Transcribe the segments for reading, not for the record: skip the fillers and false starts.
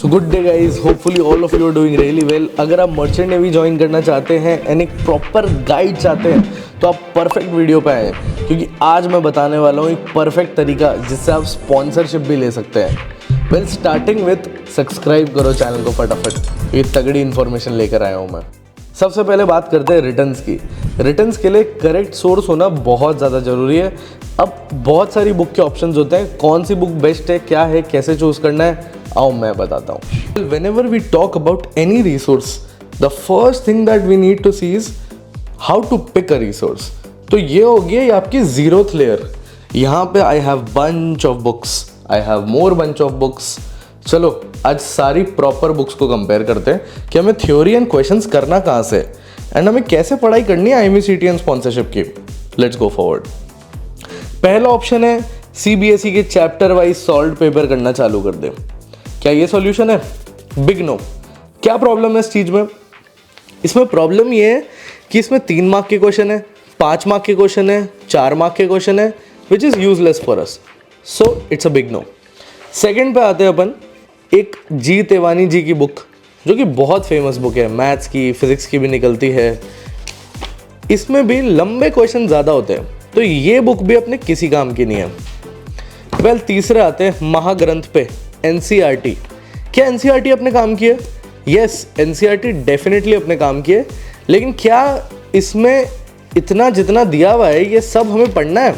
So good day guys, hopefully all of you are doing really well. अगर आप merchant navy join करना चाहते हैं एंड एक प्रॉपर गाइड चाहते हैं तो आप परफेक्ट वीडियो पे आए, क्योंकि आज मैं बताने वाला हूँ एक परफेक्ट तरीका जिससे आप स्पॉन्सरशिप भी ले सकते हैं। वेल, स्टार्टिंग विथ सब्सक्राइब करो चैनल को फटाफट, ये तगड़ी इन्फॉर्मेशन लेकर आया हूँ मैं। सबसे पहले बात करते हैं रिटर्न्स की। रिटर्न्स के लिए करेक्ट सोर्स होना बहुत ज़्यादा ज़रूरी है। अब बहुत सारी बुक के ऑप्शंस होते हैं, कौन सी बुक बेस्ट है, क्या है, कैसे चूज़ करना है, आओ मैं बताता हूँ। Whenever we talk about any resource, the first thing that we need to see is how to pick a resource। तो ये हो गया ये आपकी जीरोथ लेयर। यहाँ पे I have bunch of books, I have more bunch of books। चलो आज सारी प्रॉपर बुक्स को कंपेयर करते हैं कि हमें थ्योरी एंड क्वेश्चंस करना कहाँ से एंड हमें कैसे पढ़ाई करनी है IMCT एंड स्पॉन्सरशिप की। Let's go forward. पहला ऑप्शन है CBSE के चैप्टर वाइज सॉल्व पेपर करना चालू कर दे। क्या ये सॉल्यूशन है? Big no. क्या प्रॉब्लम है इस चीज़ में? इसमें प्रॉब्लम ये है कि इसमें 3 मार्क के क्वेश्चन है, 5 मार्क के क्वेश्चन है, 4 मार्क के क्वेश्चन है, which is useless for us. So it's a big no. Second पे आते हैं अपन एक जी तेवानी जी की बुक, जो कि बहुत फेमस बुक है, मैथ्स की, फिजिक्स की भी निकलती है। इसमें भी लंबे क्वेश्चन ज़्यादा होते हैं, तो ये बुक भी अपने किसी काम की नहीं है। वेल, तीसरे आते हैं महाग्रंथ पे NCERT। क्या NCERT अपने काम किए? यस, NCERT डेफिनेटली अपने काम किए, लेकिन क्या इसमें इतना जितना दिया हुआ है ये सब हमें पढ़ना है?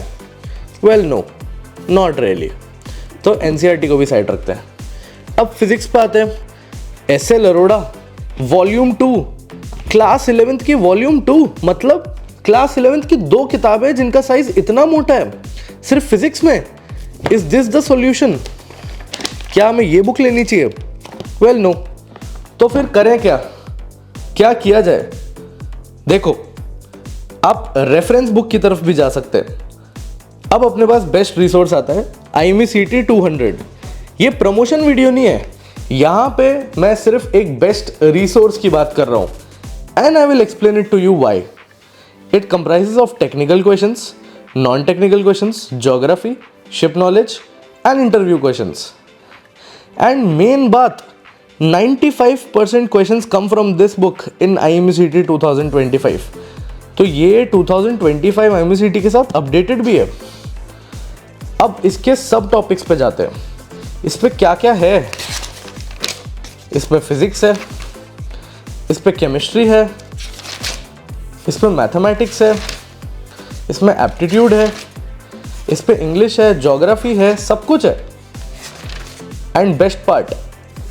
Well no, not really. तो NCERT को भी साइड रखते हैं। अब फिजिक्स पे आते हैं। SL Arora volume 2, class 11th की वॉल्यूम 2, मतलब क्लास 11th की 2 किताबें जिनका साइज इतना मोटा है सिर्फ फिजिक्स में। Is this the solution? क्या हमें ये बुक लेनी चाहिए? Well no. तो फिर करें क्या? क्या किया जाए? देखो, आप रेफरेंस बुक की तरफ भी जा सकते हैं। अब अपने पास बेस्ट रिसोर्स आता है IMCT 200। ये प्रमोशन वीडियो नहीं है, यहाँ पे मैं सिर्फ एक बेस्ट रिसोर्स की बात कर रहा हूँ and I will explain it to you why. It comprises of technical questions, non technical questions, geography, ship knowledge and interview questions. And main बात, 95% questions come from this book in IMCT 2025। तो ये 2025 IMCT के साथ updated भी है। अब इसके सब टॉपिक्स पे जाते हैं। इस पे क्या क्या है? इस पे फिजिक्स है, इस पे केमिस्ट्री है, इस पे मैथमेटिक्स है, इसमें एप्टीट्यूड है, इस पे इंग्लिश है, ज्योग्राफी है, सब कुछ है। एंड बेस्ट पार्ट,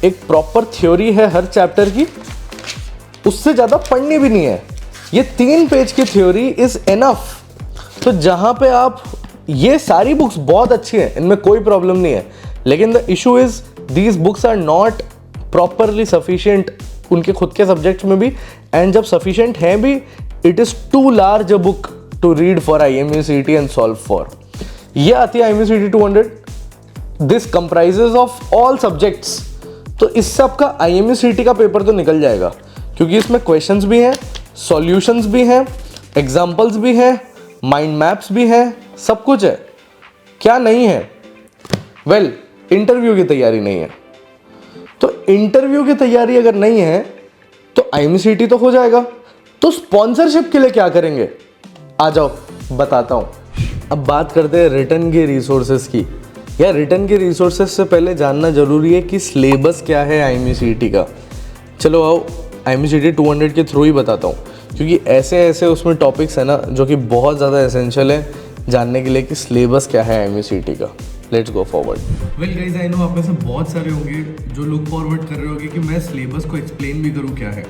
एक प्रॉपर थ्योरी है हर चैप्टर की, उससे ज़्यादा पढ़नी भी नहीं है। ये 3 पेज की थ्योरी इज़ एनफ। तो जहाँ पे आप, ये सारी बुक्स बहुत अच्छी हैं, इनमें कोई प्रॉब्लम नहीं है, लेकिन the issue is these books are not properly sufficient उनके खुद के सब्जेक्ट्स में भी, एंड जब सफिशिएंट हैं भी, it is too large a book to read for IMCT and solve for. ये आती है IMCT 200। This comprises of all subjects. तो इससे आपका IMCT का पेपर तो निकल जाएगा, क्योंकि इसमें क्वेश्चंस भी हैं, सॉल्यूशंस भी हैं, एग्जाम्पल्स भी हैं, माइंड मैप्स भी हैं, सब कुछ है। क्या नहीं है? वेल, इंटरव्यू की तैयारी नहीं है। तो इंटरव्यू की तैयारी अगर नहीं है तो IMCT तो हो जाएगा, तो स्पॉन्सरशिप के लिए क्या करेंगे? आ जाओ बताता हूँ। अब बात करते हैं रिटर्न के रिसोर्सेज की। या रिटर्न के रिसोर्सेज से पहले जानना जरूरी है कि सिलेबस क्या है IMCT का। चलो आओ IMCT 200 के थ्रू ही बताता हूँ, क्योंकि ऐसे ऐसे उसमें टॉपिक्स है ना जो कि बहुत ज़्यादा एसेंशियल है जानने के लिए कि सिलेबस क्या है IMCT का। Let's go forward. Well guys, I know आप में से बहुत सारे होंगे जो लुक फॉरवर्ड कर रहे होंगे कि मैं सिलेबस को एक्सप्लेन भी करूँ क्या है।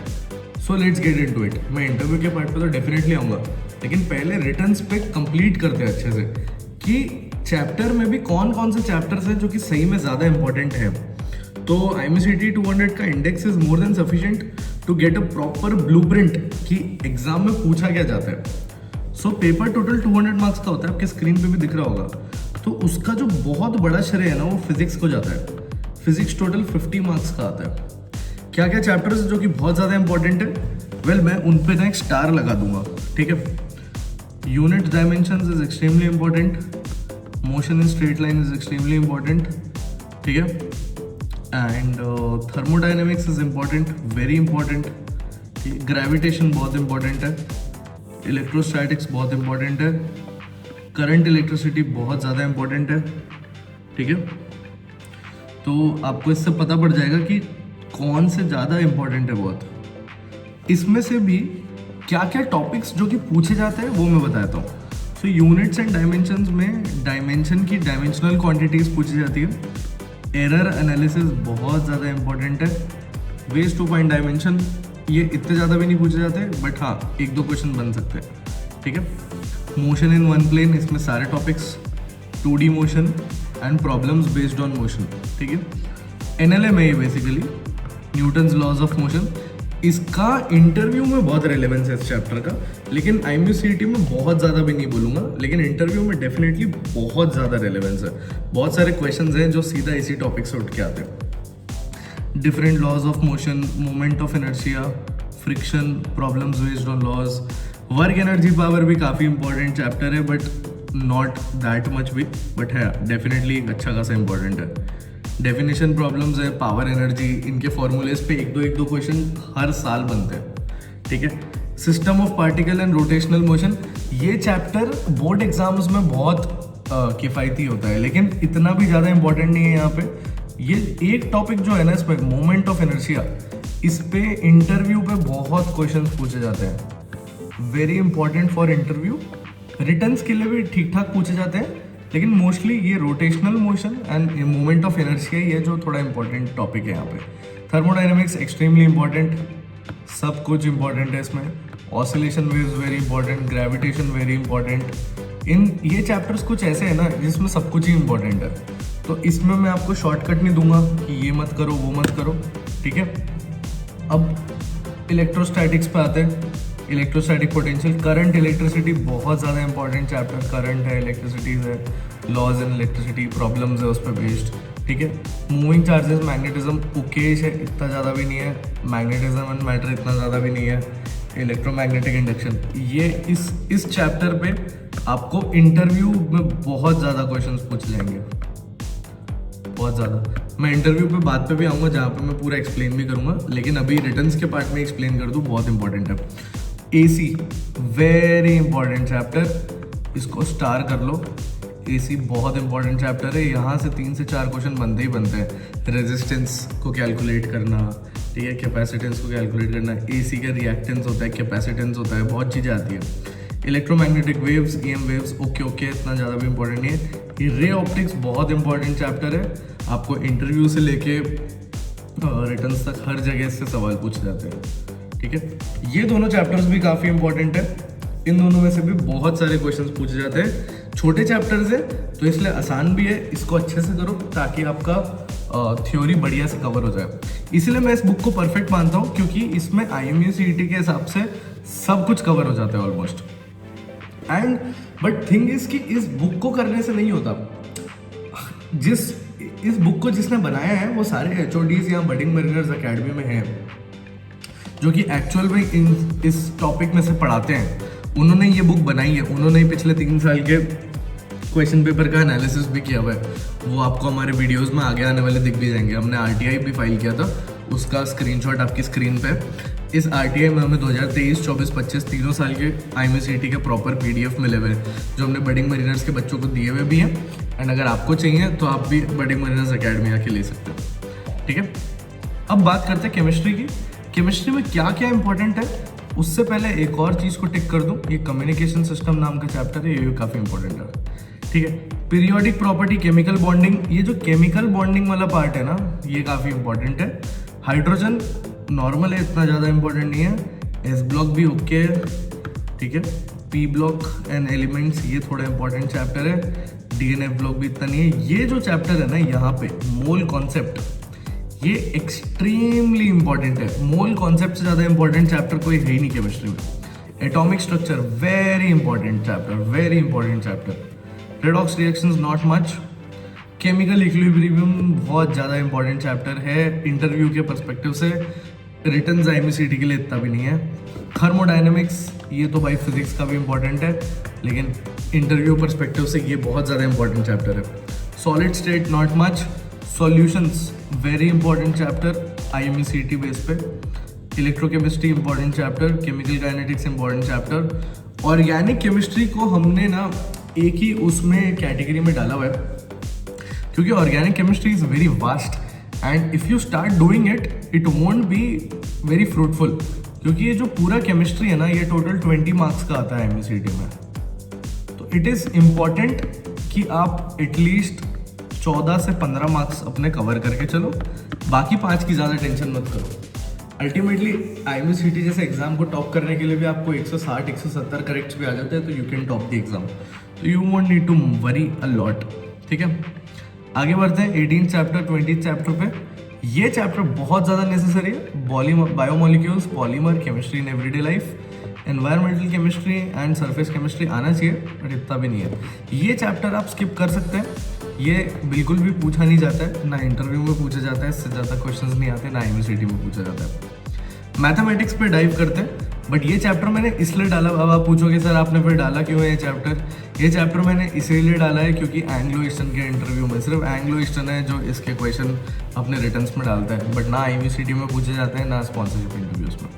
So let's get into it. मैं इंटरव्यू के पार्ट पे तो डेफिनेटली आऊँगा, लेकिन पहले रिटर्न्स पे कंप्लीट करते हैं अच्छे से कि चैप्टर में भी कौन कौन से चैप्टर्स हैं जो कि सही में ज़्यादा इंपॉर्टेंट है। तो IMCT 200 का index is more than sufficient to get a proper blueprint कि एग्जाम में पूछा क्या जाता है। सो पेपर टोटल 200 मार्क्स का होता है, आपके स्क्रीन पे भी दिख रहा होगा। तो उसका जो बहुत बड़ा श्रेय है ना, वो फिजिक्स को जाता है। फिजिक्स टोटल 50 मार्क्स का आता है। क्या क्या चैप्टर्स जो कि बहुत ज़्यादा इंपॉर्टेंट है? वेल, मैं उन पे ना एक स्टार लगा दूंगा, ठीक है। Unit dimensions is extremely important, motion in straight line is extremely important, ठीक है। And thermodynamics is important, very important. Gravitation बहुत इंपॉर्टेंट है, इलेक्ट्रोस्टैटिक्स बहुत इंपॉर्टेंट है, करंट इलेक्ट्रिसिटी बहुत ज़्यादा इंपॉर्टेंट है। ठीक है, तो आपको इससे पता पड़ जाएगा कि कौन से ज़्यादा इंपॉर्टेंट है बहुत। इसमें से भी क्या क्या टॉपिक्स जो कि पूछे जाते हैं वो मैं बताता हूँ। सो यूनिट्स एंड डायमेंशंस में डायमेंशन की डायमेंशनल क्वांटिटीज़ पूछी जाती है। एरर एनालिसिस बहुत ज़्यादा इंपॉर्टेंट है। वेज टू फाइंड डायमेंशन ये इतने ज़्यादा भी नहीं पूछे जाते, बट हाँ एक दो क्वेश्चन बन सकते हैं। ठीक है, मोशन इन वन प्लेन, इसमें सारे topics, 2D motion and problems based on motion. ठीक है, NLM है ये basically, Newton's laws of motion. इसका इंटरव्यू में बहुत रेलेवेंस है इस चैप्टर का, लेकिन IMUCET में बहुत ज़्यादा भी नहीं बोलूँगा, लेकिन इंटरव्यू में डेफिनेटली बहुत ज़्यादा रेलेवेंस है। बहुत सारे क्वेश्चंस हैं जो सीधा इसी टॉपिक से उठ के आते हैं। Different laws of motion, moment of inertia, friction, problems based on laws. Work energy power भी काफ़ी इंपॉर्टेंट चैप्टर है, बट नॉट दैट मच भी, बट है डेफिनेटली एक अच्छा खासा इंपॉर्टेंट है। डेफिनेशन प्रॉब्लम्स है, पावर एनर्जी, इनके फॉर्मूलेज पे एक दो क्वेश्चन हर साल बनते हैं। ठीक है, system of particle and rotational motion, ये चैप्टर बोर्ड एग्जाम्स में बहुत किफ़ायती होता है, लेकिन इतना भी ज़्यादा इंपॉर्टेंट नहीं है यहाँ पे। ये एक टॉपिक जो है ना इसमें, मोमेंट ऑफ इनर्शिया, इस पे इंटरव्यू पे बहुत क्वेश्चन पूछे जाते हैं। Very important for interview. Returns के लिए भी ठीक ठाक पूछे जाते हैं, लेकिन मोस्टली ये rotational motion end moment of inertia ये जो थोड़ा इंपॉर्टेंट टॉपिक है यहाँ पे। थर्मोडाइनमिक्स एक्सट्रीमली इंपॉर्टेंट, सब कुछ इंपॉर्टेंट है इसमें। Oscillation waves very important, gravitation very important. इन ये चैप्टर्स कुछ ऐसे हैं ना जिसमें सब कुछ ही इंपॉर्टेंट है, तो इसमें मैं आपको शॉर्टकट नहीं दूंगा कि ये मत करो वो मत करो। ठीक है, अब इलेक्ट्रोस्टैटिक्स पे आते हैं। इलेक्ट्रोस्टैटिक पोटेंशियल, करंट इलेक्ट्रिसिटी बहुत ज़्यादा इंपॉर्टेंट चैप्टर। करंट है, इलेक्ट्रिसिटीज है, लॉज इन इलेक्ट्रिसिटी, प्रॉब्लम्स है उस पर बेस्ड। ठीक है, मूविंग चार्जेस, मैग्नेटिज्म ओकेश है, इतना ज़्यादा भी नहीं है। मैग्नेटिज्म एंड मैटर इतना ज़्यादा भी नहीं है। इलेक्ट्रोमैग्नेटिक इंडक्शन, ये इस चैप्टर पे आपको इंटरव्यू में बहुत ज़्यादा क्वेश्चंस पूछे जाएंगे, बहुत ज़्यादा। मैं इंटरव्यू पे बात पे भी आऊँगा जहाँ पे मैं पूरा एक्सप्लेन भी करूँगा, लेकिन अभी रिटर्न्स के पार्ट में एक्सप्लेन कर दूँ, बहुत इंपॉर्टेंट है। AC वेरी इंपॉर्टेंट चैप्टर, इसको स्टार कर लो। AC बहुत इंपॉर्टेंट चैप्टर है, यहाँ से 3 से 4 क्वेश्चन बनते ही बनते हैं। रेजिस्टेंस को कैलकुलेट करना, ठीक है, कैपेसिटेंस को कैलकुलेट करना, AC का रिएक्टेंस होता है, कैपेसिटेंस होता है, बहुत चीज़ें आती है। Electromagnetic waves, EM waves okay, इतना ज़्यादा भी इंपॉर्टेंट नहीं है। ये रे ऑप्टिक्स बहुत इंपॉर्टेंट चैप्टर है, आपको इंटरव्यू से लेके रिटर्न्स तक हर जगह से सवाल पूछे जाते हैं। ठीक है, ये दोनों चैप्टर्स भी काफ़ी इंपॉर्टेंट है। इन दोनों में से भी बहुत सारे क्वेश्चंस पूछे जाते हैं। छोटे चैप्टर्स है तो इसलिए आसान भी है, इसको अच्छे से करो ताकि आपका थ्योरी बढ़िया से कवर हो जाए। इसलिए मैं इस बुक को परफेक्ट मानता हूँ, क्योंकि इसमें IMUCET के हिसाब से सब कुछ कवर हो जाता है almost. And but thing is कि इस बुक को करने से नहीं होता। इस बुक को जिसने बनाया है वो सारे HODs या बडिंग मरीनर्स अकेडमी में हैं, जो कि एक्चुअल में इस टॉपिक में से पढ़ाते हैं। उन्होंने ये बुक बनाई है, उन्होंने ही पिछले 3 साल के क्वेश्चन पेपर का एनालिसिस भी किया हुआ है। वो आपको हमारे वीडियोस में आगे आने वाले दिख भी जाएंगे। हमने RTI भी फाइल किया था, उसका स्क्रीनशॉट आपकी स्क्रीन पे। इस RTI में हमें 2023, 24, 25 तीनों साल के IMUCET के प्रॉपर PDF मिले हुए हैं, जो हमने बडिंग मरीनर्स के बच्चों को दिए हुए भी हैं। एंड अगर आपको चाहिए तो आप भी बडिंग मरीनर्स अकेडमी आके ले सकते हो। ठीक है, अब बात करते हैं केमिस्ट्री की। केमिस्ट्री में क्या क्या इंपॉर्टेंट है, उससे पहले एक और चीज़ को टिक कर दूं। ये कम्युनिकेशन सिस्टम नाम का चैप्टर है, ये भी काफ़ी इंपॉर्टेंट है। ठीक है, पीरियोडिक प्रॉपर्टी, केमिकल बॉन्डिंग, ये जो केमिकल बॉन्डिंग वाला पार्ट है ना, ये काफ़ी इंपॉर्टेंट है। हाइड्रोजन नॉर्मल है, इतना ज़्यादा इंपॉर्टेंट नहीं है। S ब्लॉक भी ओके है। ठीक है, P ब्लॉक एंड एलिमेंट्स, ये थोड़ा इंपॉर्टेंट चैप्टर है। DNF ब्लॉक भी इतना नहीं है। ये जो चैप्टर है ना यहाँ पे, मोल कॉन्सेप्ट, ये एक्सट्रीमली इंपॉर्टेंट है। मोल कॉन्सेप्ट से ज़्यादा इंपॉर्टेंट चैप्टर कोई है ही नहीं केमिस्ट्री में। Atomic structure very important chapter, very important chapter. Redox reactions not much. Chemical equilibrium बहुत ज़्यादा इंपॉर्टेंट चैप्टर है इंटरव्यू के पर्सपेक्टिव से। रिटर्न्स IMUCET के लिए इतना भी नहीं है। थर्मोडायनेमिक्स, ये तो भाई फिजिक्स का भी इंपॉर्टेंट है, लेकिन इंटरव्यू पर्सपेक्टिव से ये बहुत ज़्यादा इंपॉर्टेंट चैप्टर है। Solid state not much. Solutions very important chapter IMCT base पे, electrochemistry important chapter, chemical kinetics important chapter. Organic chemistry को हमने ना एक ही उसमें कैटेगरी में डाला हुआ है क्योंकि organic chemistry is very vast and if you start doing it won't be very fruitful, क्योंकि ये जो पूरा केमिस्ट्री है ना ये टोटल 20 मार्क्स का आता है MCT में। तो इट इज़ इम्पॉर्टेंट कि आप एटलीस्ट 14 से 15 मार्क्स अपने कवर करके चलो, बाकी 5 की ज़्यादा टेंशन मत करो। अल्टीमेटली IMCT जैसे एग्जाम को टॉप करने के लिए भी आपको 160 170 करेक्ट्स भी आ जाते हैं, तो you can top the exam, तो you won't need to worry a lot. ठीक है, आगे बढ़ते हैं 18 चैप्टर 20 चैप्टर पे। ये चैप्टर बहुत ज़्यादा नेसेसरी है। Biomolecules, polymer, chemistry in everyday life, environmental chemistry and surface chemistry आना चाहिए, बट इतना भी नहीं है। ये चैप्टर आप स्किप कर सकते हैं, ये बिल्कुल भी पूछा नहीं जाता है, ना इंटरव्यू में पूछा जाता है, इससे ज़्यादा क्वेश्चंस नहीं आते, ना IMCT में पूछा जाता है। मैथमेटिक्स पे डाइव करते हैं, बट ये चैप्टर मैंने इसलिए डाला। अब आप पूछोगे सर आपने फिर डाला क्यों है ये चैप्टर? ये चैप्टर मैंने इसीलिए डाला है क्योंकि एंग्लो ईस्टर्न के इंटरव्यू में सिर्फ एंग्लो ईस्टर्न है जो इसके क्वेश्चन अपने रिटर्न्स में डालता है, बट ना IMCT में पूछे जाते हैं, ना स्पॉन्सरशिप इंटरव्यूज में।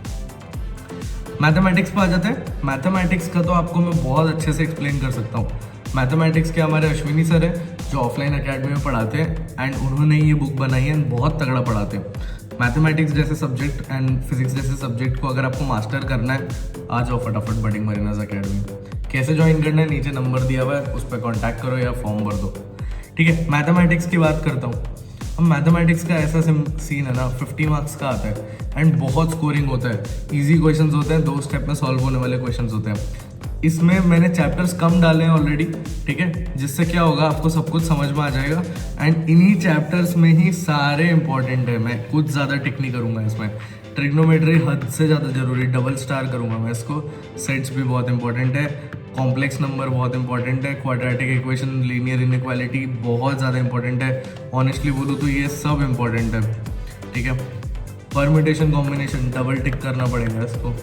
मैथमेटिक्स पे आ जाते हैं। मैथमेटिक्स का तो आपको मैं बहुत अच्छे से एक्सप्लेन कर सकता हूँ। मैथमेटिक्स के हमारे अश्विनी सर है जो ऑफलाइन अकेडमी में पढ़ाते हैं एंड उन्होंने ये बुक बनाई है, बहुत तगड़ा पढ़ाते हैं। मैथमेटिक्स जैसे सब्जेक्ट एंड फिजिक्स जैसे सब्जेक्ट को अगर आपको मास्टर करना है, आ जाओ फटाफट बडिंग मरीनाज अकेडमी। कैसे ज्वाइन करना है नीचे नंबर दिया हुआ है, उस पर कॉन्टैक्ट करो या फॉर्म भर दो। ठीक है, मैथमेटिक्स की बात करता हूँ। अब मैथमेटिक्स का ऐसा सीन है ना, 50 मार्क्स का आता है एंड बहुत स्कोरिंग होता है। इजी क्वेश्चंस होते हैं, 2 स्टेप में सॉल्व होने वाले क्वेश्चंस होते हैं। इसमें मैंने चैप्टर्स कम डाले हैं ऑलरेडी, ठीक है, जिससे क्या होगा आपको सब कुछ समझ में आ जाएगा एंड इन्हीं चैप्टर्स में ही सारे इंपॉर्टेंट है। मैं कुछ ज़्यादा टिक नहीं करूँगा इसमें। ट्रिग्नोमेट्री हद से ज़्यादा जरूरी, डबल स्टार करूँगा मैं इसको। सेट्स भी बहुत इंपॉर्टेंट है, कॉम्प्लेक्स नंबर बहुत इंपॉर्टेंट है, क्वाड्रेटिक इक्वेशन, लीनियर इनइक्वालिटी बहुत ज़्यादा इंपॉर्टेंट है। ऑनेस्टली बोलूँ तो ये सब इंपॉर्टेंट है। ठीक है, परम्यूटेशन कॉम्बिनेशन डबल टिक करना पड़ेगा इसको।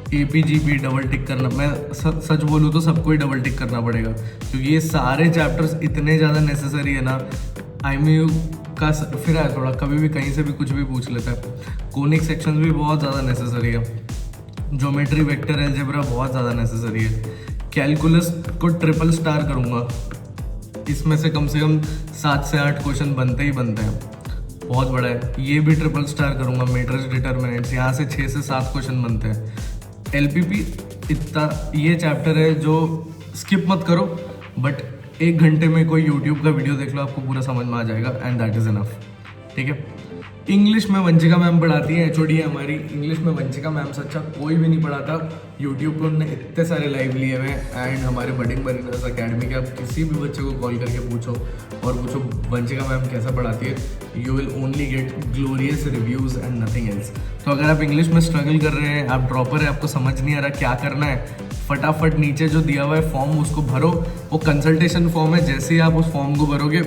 APGP डबल टिक करना, मैं सच बोलूँ तो सबको ही डबल टिक करना पड़ेगा क्योंकि ये सारे चैप्टर्स इतने ज़्यादा नेसेसरी है ना। IMU का फिर है थोड़ा, कभी भी कहीं से भी कुछ भी पूछ लेता है। कोनिक सेक्शंस भी बहुत ज़्यादा नेसेसरी है। ज्योमेट्री, वेक्टर अलजेब्रा बहुत ज़्यादा नेसेसरी है। कैलकुलस को ट्रिपल स्टार करूँगा, इसमें से कम 7 से 8 क्वेश्चन बनते ही बनते हैं, बहुत बड़ा है। ये भी ट्रिपल स्टार करूँगा। मैट्रिक्स डिटर्मिनेंट्स, यहाँ से 6 से 7 क्वेश्चन बनते हैं। LPP इतना ये चैप्टर है जो स्किप मत करो, बट 1 घंटे में कोई YouTube का वीडियो देख लो, आपको पूरा समझ में आ जाएगा एंड दैट इज़ इनफ। ठीक है, इंग्लिश में वंशिका मैम पढ़ाती है, HOD है हमारी। इंग्लिश में वंशिका मैम से अच्छा कोई भी नहीं पढ़ाता। यूट्यूब पे उन्होंने इतने सारे लाइव लिए हुए हैं एंड हमारे बडिंग मरीनाज अकेडमी के आप किसी भी बच्चे को कॉल करके पूछो और पूछो वंशिका मैम कैसा पढ़ाती है, you will only get glorious reviews and nothing else. तो अगर आप इंग्लिश में स्ट्रगल कर रहे हैं, आप ड्रॉपर है, आपको समझ नहीं आ रहा क्या करना है, फटाफट नीचे जो दिया हुआ है फॉर्म उसको भरो। वो कंसल्टेशन फॉर्म है, जैसे ही आप उस फॉर्म को भरोगे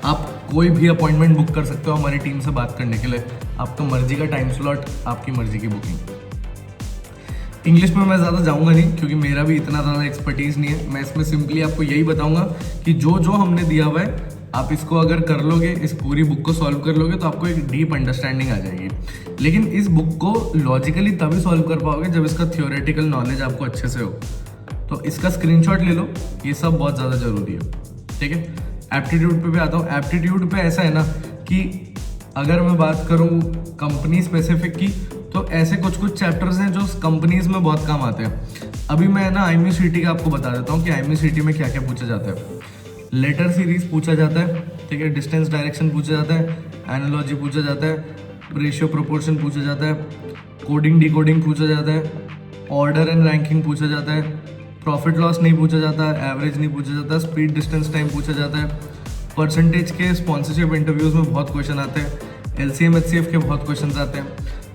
आप कोई भी अपॉइंटमेंट बुक कर सकते हो हमारी टीम से बात करने के लिए। आपका मर्जी का टाइम स्लॉट, आपकी मर्जी की बुकिंग। इंग्लिश में मैं ज़्यादा जाऊंगा नहीं क्योंकि मेरा भी इतना ज़्यादा एक्सपर्टीज़ नहीं है। मैं इसमें सिंपली आपको यही बताऊंगा कि जो जो हमने दिया हुआ है आप इसको अगर कर लोगे, इस पूरी बुक को सॉल्व कर लोगे तो आपको एक डीप अंडरस्टैंडिंग आ जाएगी। लेकिन इस बुक को लॉजिकली तभी सॉल्व कर पाओगे जब इसका थियोरेटिकल नॉलेज आपको अच्छे से हो। तो इसका स्क्रीनशॉट ले लो, ये सब बहुत ज़्यादा ज़रूरी है। ठीक है, एप्टीट्यूड पे भी आता हूँ। एप्टीट्यूड पे ऐसा है ना कि अगर मैं बात करूँ कंपनी स्पेसिफिक की, तो ऐसे कुछ कुछ चैप्टर्स हैं जो कंपनीज में बहुत काम आते हैं। अभी मैं ना IMCT का आपको बता देता हूँ कि IMCT में क्या क्या पूछा जाता है। लेटर सीरीज पूछा जाता है, ठीक है, डिस्टेंस डायरेक्शन पूछा जाता है, एनालॉजी पूछा जाता है, रेशियो प्रोपोर्शन पूछा जाता है, कोडिंग डिकोडिंग पूछा जाता है, ऑर्डर एंड रैंकिंग पूछा जाता है, प्रॉफिट लॉस नहीं पूछा जाता, एवरेज नहीं पूछा जाता, स्पीड डिस्टेंस टाइम पूछा जाता है। परसेंटेज के स्पॉन्सरशिप इंटरव्यूज में बहुत क्वेश्चन आते हैं, LCM HCF के बहुत क्वेश्चन आते हैं,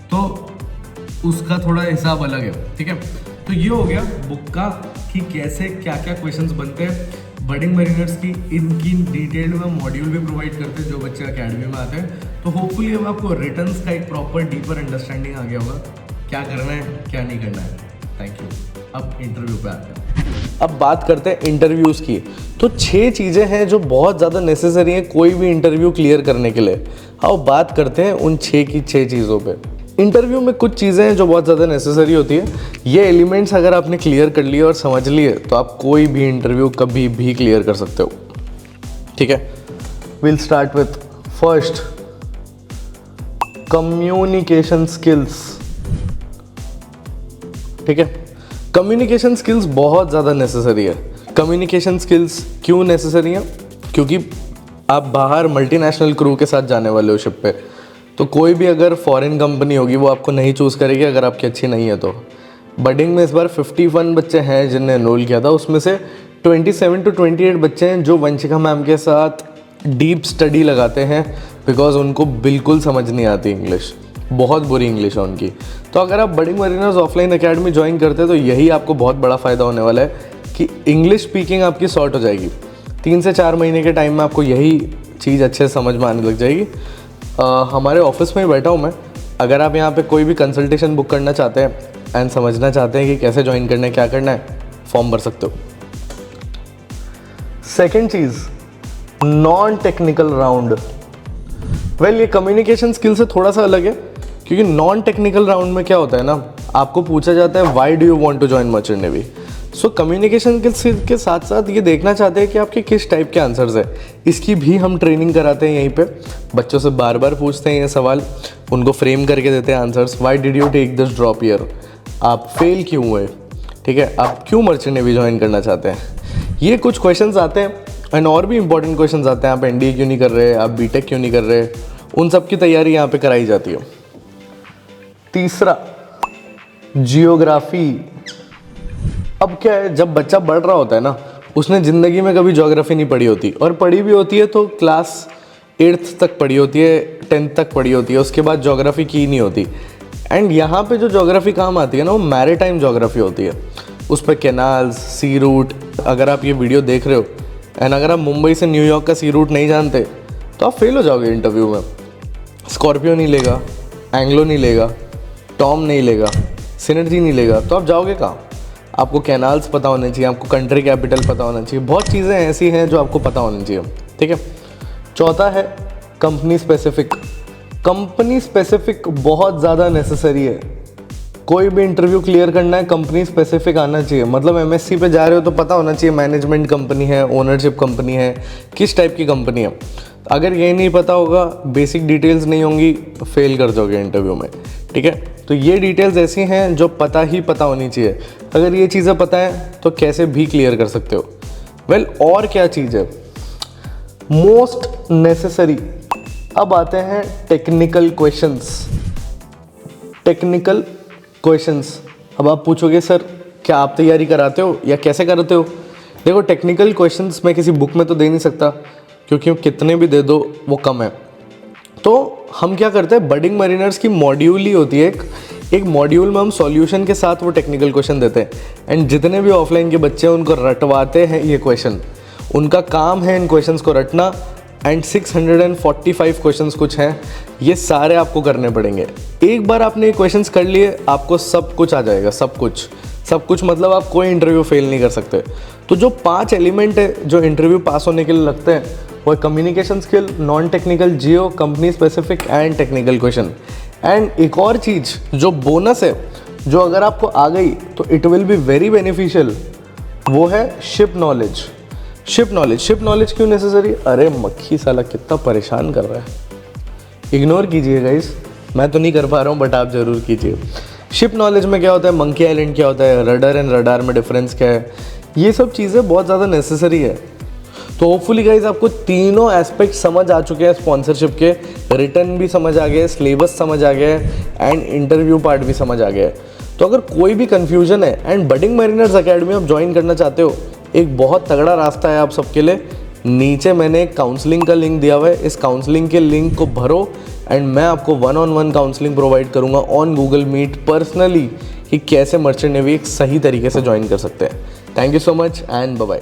तो उसका थोड़ा हिसाब अलग है। ठीक है, तो ये हो गया बुक का कि कैसे क्या क्या क्वेश्चंस बनते हैं। बडिंग मरीनर्स की इनकी डिटेल में मॉड्यूल भी प्रोवाइड करते हैं जो बच्चे अकेडमी में आते हैं। तो होपफुली अब आपको रिटर्न्स का एक प्रॉपर डीपर अंडरस्टैंडिंग आ गया होगा क्या करना है क्या नहीं करना है। Thank you. अब इंटरव्यू पे आते हैं। अब बात करते हैं इंटरव्यूज़ की। तो 6 चीज़ें हैं जो बहुत ज़्यादा नेसेसरी हैं कोई भी इंटरव्यू क्लियर करने के लिए। आओ बात करते हैं उन 6 की 6 चीज़ों पे। इंटरव्यू में कुछ चीज़ें हैं जो बहुत ज़्यादा नेसेसरी होती है। ये एलिमेंट्स अगर आपने क्लियर कर लिए और समझ लिए तो आप कोई भी इंटरव्यू कभी भी क्लियर कर सकते हो। ठीक है, will start with first, communication skills. ठीक है, कम्युनिकेशन स्किल्स बहुत ज़्यादा नेसेसरी है। कम्युनिकेशन स्किल्स क्यों नेसेसरी है? क्योंकि आप बाहर मल्टीनेशनल क्रू के साथ जाने वाले हो शिप पे, तो कोई भी अगर फॉरेन कंपनी होगी वो आपको नहीं चूज़ करेगी अगर आपकी अच्छी नहीं है तो। बडिंग में इस बार 51 बच्चे हैं जिनने एनरोल किया था, उसमें से 27 to 28 बच्चे हैं जो वंशिका मैम के साथ डीप स्टडी लगाते हैं, बिकॉज उनको बिल्कुल समझ नहीं आती इंग्लिश, बहुत बुरी इंग्लिश है उनकी। तो अगर आप budding mariners offline academy join करते हैं तो यही आपको बहुत बड़ा फ़ायदा होने वाला है कि इंग्लिश स्पीकिंग आपकी सॉर्ट हो जाएगी। 3 से 4 महीने के टाइम में आपको यही चीज़ अच्छे से समझ में आने लग जाएगी। हमारे ऑफिस में ही बैठा हूँ मैं। अगर आप यहाँ पे कोई भी कंसल्टेशन बुक करना चाहते हैं एंड समझना चाहते हैं कि कैसे ज्वाइन करना है, क्या करना है, फॉर्म भर सकते हो। सेकेंड चीज़, नॉन टेक्निकल राउंड। वेल, ये कम्युनिकेशन स्किल से थोड़ा सा अलग है, क्योंकि नॉन टेक्निकल राउंड में क्या होता है ना, आपको पूछा जाता है why do you want to join merchant navy. So communication skills के साथ साथ ये देखना चाहते हैं कि आपके किस टाइप के आंसर्स है। इसकी भी हम ट्रेनिंग कराते हैं यहीं पे। बच्चों से बार बार पूछते हैं ये सवाल, उनको फ्रेम करके देते हैं answers. Why did you take this drop year, आप फेल क्यों हुए, ठीक है, आप क्यों मर्चेंट नेवी ज्वाइन करना चाहते हैं। ये कुछ क्वेश्चंस आते हैं एंड और भी इंपॉर्टेंट क्वेश्चंस आते हैं। आप एनडीए क्यों नहीं कर रहे, आप बीटेक क्यों नहीं कर रहे, उन सब की तैयारी यहाँ पे कराई जाती है। तीसरा, जियोग्राफी। अब क्या है, जब बच्चा बढ़ रहा होता है ना, उसने ज़िंदगी में कभी ज्योग्राफी नहीं पढ़ी होती, और पढ़ी भी होती है तो क्लास 8th तक पढ़ी होती है, 10th तक पढ़ी होती है, उसके बाद ज्योग्राफी की नहीं होती। एंड यहाँ पे जो ज्योग्राफी काम आती है ना, वो मैरीटाइम ज्योग्राफी होती है। उस पर कैनाल्स, सी रूट, अगर आप ये वीडियो देख रहे हो एंड अगर आप मुंबई से न्यूयॉर्क का सी रूट नहीं जानते तो आप फेल हो जाओगे इंटरव्यू में। स्कॉर्पियो नहीं लेगा, एंग्लो नहीं लेगा, टॉम नहीं लेगा, सिनर्जी नहीं लेगा, तो आप जाओगे कहाँ। आपको कैनाल्स पता होने चाहिए, आपको कंट्री कैपिटल पता होना चाहिए, बहुत चीज़ें ऐसी हैं जो आपको पता होनी चाहिए। ठीक है, चौथा है कंपनी स्पेसिफिक। कंपनी स्पेसिफिक बहुत ज़्यादा नेसेसरी है। कोई भी इंटरव्यू क्लियर करना है, कंपनी स्पेसिफिक आना चाहिए। मतलब एमएससी पे जा रहे हो तो पता होना चाहिए मैनेजमेंट कंपनी है, ओनरशिप कंपनी है, किस टाइप की कंपनी है। अगर ये नहीं पता होगा, बेसिक डिटेल्स नहीं होंगी, तो फेल कर जाओगे इंटरव्यू में। ठीक है, तो ये डिटेल्स ऐसी हैं जो पता ही पता होनी चाहिए। अगर ये चीज़ें पता है तो कैसे भी क्लियर कर सकते हो। वेल, और क्या चीज़ है मोस्ट नेसेसरी। अब आते हैं टेक्निकल क्वेश्चंस। टेक्निकल क्वेश्चंस, अब आप पूछोगे सर क्या आप तैयारी कराते हो या कैसे कराते हो। देखो, टेक्निकल क्वेश्चंस मैं किसी बुक में तो दे नहीं सकता, क्योंकि कितने भी दे दो वो कम है। तो हम क्या करते हैं, बडिंग मरीनर्स की मॉड्यूल ही होती है, एक मॉड्यूल में हम सॉल्यूशन के साथ वो टेक्निकल क्वेश्चन देते हैं। एंड जितने भी ऑफलाइन के बच्चे हैं उनको रटवाते हैं ये क्वेश्चन, उनका काम है इन क्वेश्चंस को रटना। एंड 645 क्वेश्चंस कुछ हैं, ये सारे आपको करने पड़ेंगे। एक बार आपने ये क्वेश्चंस कर लिए, आपको सब कुछ आ जाएगा, सब कुछ मतलब आप कोई इंटरव्यू फेल नहीं कर सकते। तो जो 5 एलिमेंट है जो इंटरव्यू पास होने के लिए लगते हैं, वो communication skill, non technical, Jio, company specific and technical question. And एक और चीज़ जो बोनस है, जो अगर आपको आ गई तो it will be very beneficial, वो है शिप नॉलेज। शिप नॉलेज क्यों नेसेसरी? अरे मक्खी साला कितना परेशान कर रहा है। इग्नोर कीजिए गाइस, मैं तो नहीं कर पा रहा हूँ बट आप ज़रूर कीजिए। शिप नॉलेज में क्या होता है, मंकी आइलैंड क्या होता है, रडर एंड रडार में डिफरेंस क्या है, ये सब चीज़ें बहुत ज़्यादा नेसेसरी है। तो होपफुली गाइज आपको तीनों एस्पेक्ट समझ आ चुके हैं स्पॉन्सरशिप के। रिटर्न भी समझ आ गया, सिलेबस समझ आ गया है एंड इंटरव्यू पार्ट भी समझ आ गया है। तो अगर कोई भी कन्फ्यूजन है एंड बडिंग मरीनर्स एकेडमी आप ज्वाइन करना चाहते हो, एक बहुत तगड़ा रास्ता है आप सबके लिए। नीचे मैंने एक काउंसलिंग का लिंक दिया हुआ है, इस काउंसलिंग के लिंक को भरो एंड मैं आपको 1-on-1 काउंसलिंग प्रोवाइड करूंगा ऑन गूगल मीट पर्सनली कि कैसे मर्चेंट नेवी एक सही तरीके से ज्वाइन कर सकते हैं। Thank you so much and bye bye.